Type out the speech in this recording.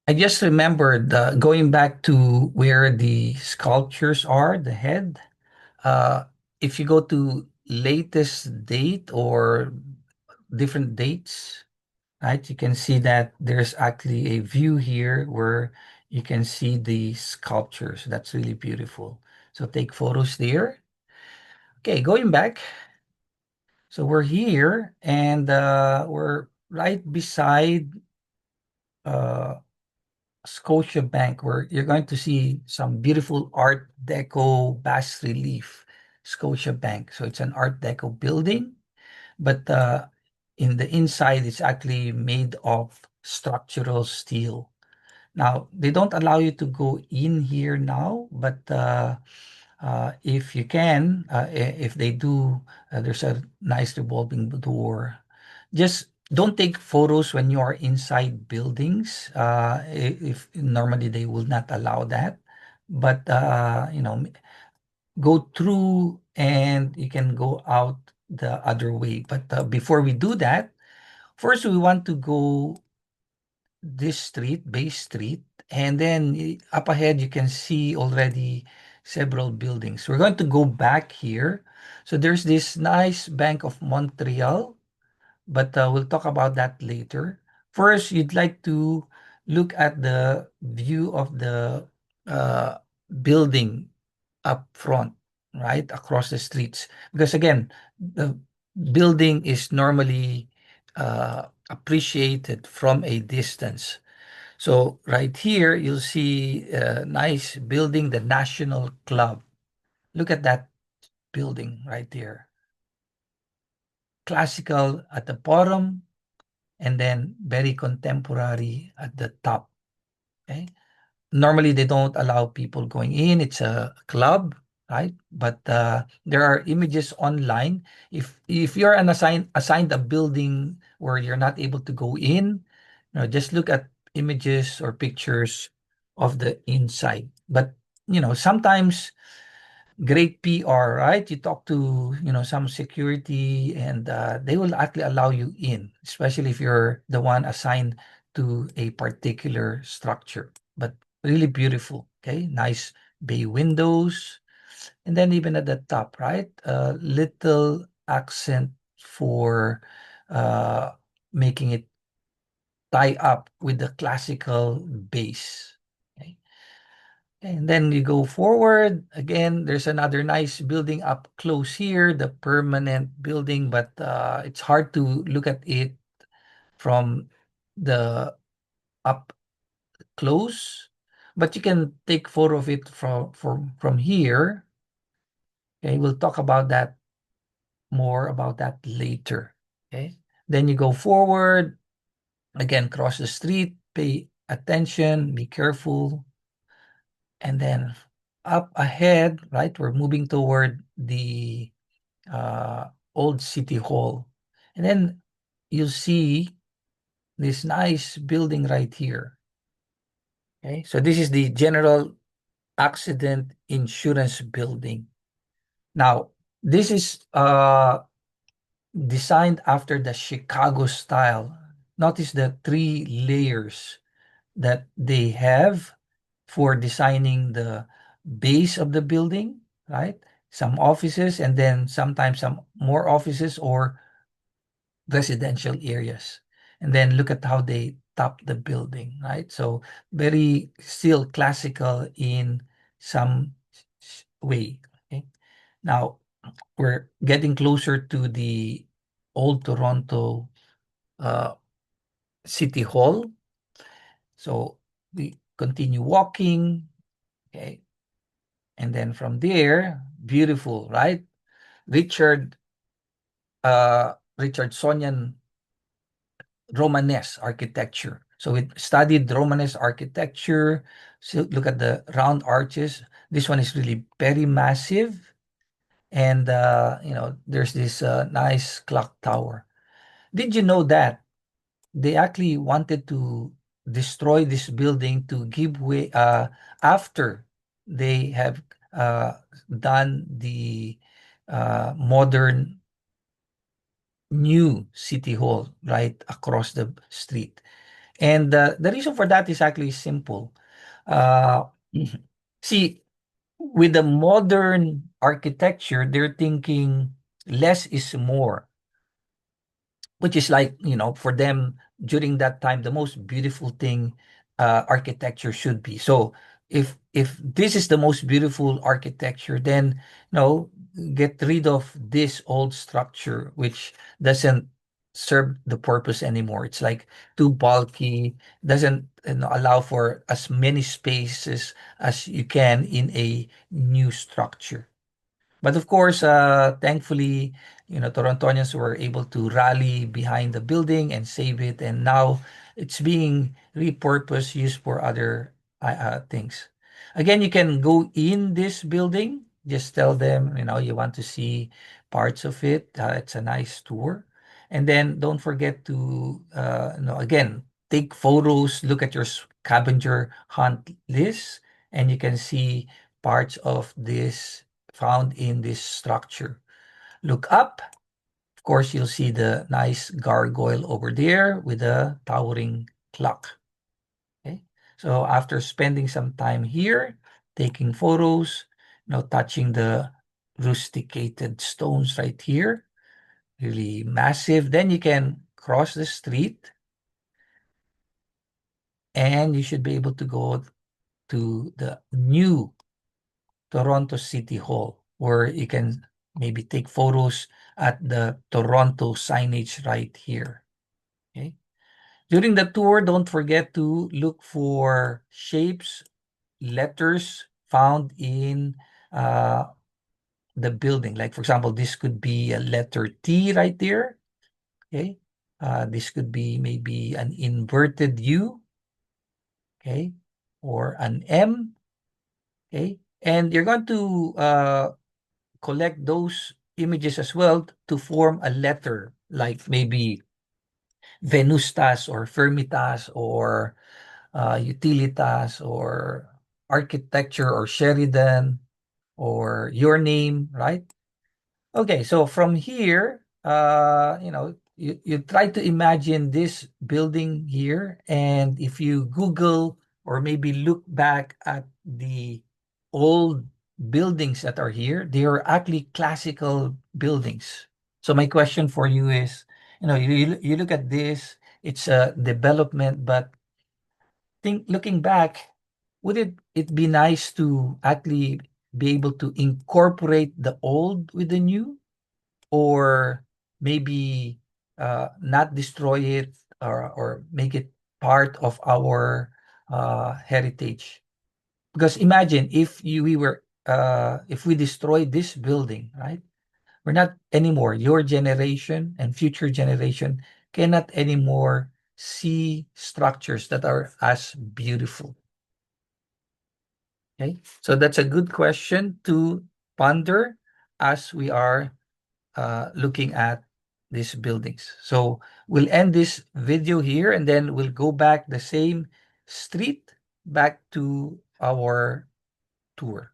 I just remembered going back to where the sculptures are, the head. Uh, if you go to latest date or different dates, right, you can see that there's actually a view here where you can see the sculptures. That's really beautiful. So take photos there. Okay, going back. So we're here and we're right beside uh, Scotia Bank, where you're going to see some beautiful Art Deco bas relief, Scotia Bank. So it's an Art Deco building, but in the inside, it's actually made of structural steel. Now, they don't allow you to go in here now, but if you can, if they do, there's a nice revolving door. Just don't take photos when you are inside buildings. If normally they will not allow that, but go through and you can go out the other way. But before we do that, first we want to go this street, Bay Street, and then up ahead you can see already several buildings. We're going to go back here. So there's this nice Bank of Montreal, but we'll talk about that later. First, you'd like to look at the view of the uh, building up front, right, across the streets. Because again, the building is normally appreciated from a distance. So right here, you'll see a nice building, the National Club. Look at that building right there. Classical at the bottom, and then very contemporary at the top. Okay. Normally, they don't allow people going in. It's a club, right? But there are images online. If you're assigned a building where you're not able to go in, just look at images or pictures of the inside. But sometimes great PR, right? You talk to, some security and they will actually allow you in, especially if you're the one assigned to a particular structure. But really beautiful, okay? Nice bay windows. And then even at the top, right? Little accent for uh, making it tie up with the classical base. Okay? And then you go forward. Again, there's another nice building up close here, the permanent building, but it's hard to look at it from the up close. But you can take photo of it from here. Okay, we'll talk about that more about that later. Okay, then you go forward. Again, cross the street, pay attention, be careful. And then up ahead, right, we're moving toward the uh, old city hall. And then you see this nice building right here. Okay, so this is the General Accident Insurance Building. Now, this is designed after the Chicago style. Notice the three layers that they have for designing the base of the building, right? Some offices and then sometimes some more offices or residential areas. And then look at how they top the building, right? So very still classical in some way. Okay. Now we're getting closer to the old Toronto uh, City Hall. So we continue walking. Okay. And then from there, beautiful, right? Richard Richardsonian Romanesque architecture. So we studied Romanesque architecture. So look at the round arches. This one is really very massive. And there's this nice clock tower. Did you know that they actually wanted to destroy this building to give way after they have uh, done the modern new city hall right across the street. And the reason for that is actually simple. Uh, see, with the modern architecture, they're thinking less is more, which is like, for them during that time, the most beautiful thing architecture should be. So if this is the most beautiful architecture, then get rid of this old structure which doesn't serve the purpose anymore. It's like too bulky, doesn't allow for as many spaces as you can in a new structure. But of course, thankfully, Torontonians were able to rally behind the building and save it, and now it's being repurposed, used for other things. Again, you can go in this building. Just tell them, you want to see parts of it. It's a nice tour, and then don't forget to, again, take photos. Look at your scavenger hunt list, and you can see parts of this found in this structure. Look up. Of course, you'll see the nice gargoyle over there with a towering clock. Okay. So after spending some time here, taking photos, touching the rusticated stones right here, really massive. Then you can cross the street and you should be able to go to the new Toronto City Hall, where you can maybe take photos at the Toronto signage right here. Okay. During the tour, don't forget to look for shapes, letters found in uh, the building. Like, for example, this could be a letter T right there. Okay. This could be maybe an inverted U. Okay. Or an M. Okay. And you're going to collect those images as well to form a letter, like maybe Venustas or Fermitas or Utilitas or Architecture or Sheridan or your name, right? Okay, so from here, you try to imagine this building here, and if you Google or maybe look back at the old buildings that are here, they are actually classical buildings. So my question for you is, you look at this, it's a development, but looking back, would it be nice to actually be able to incorporate the old with the new? Or maybe not destroy it, or make it part of our heritage. Because imagine if we destroy this building, right? We're not anymore, your generation and future generation cannot anymore see structures that are as beautiful. Okay, so that's a good question to ponder as we are looking at these buildings. So we'll end this video here, and then we'll go back the same street back to our tour.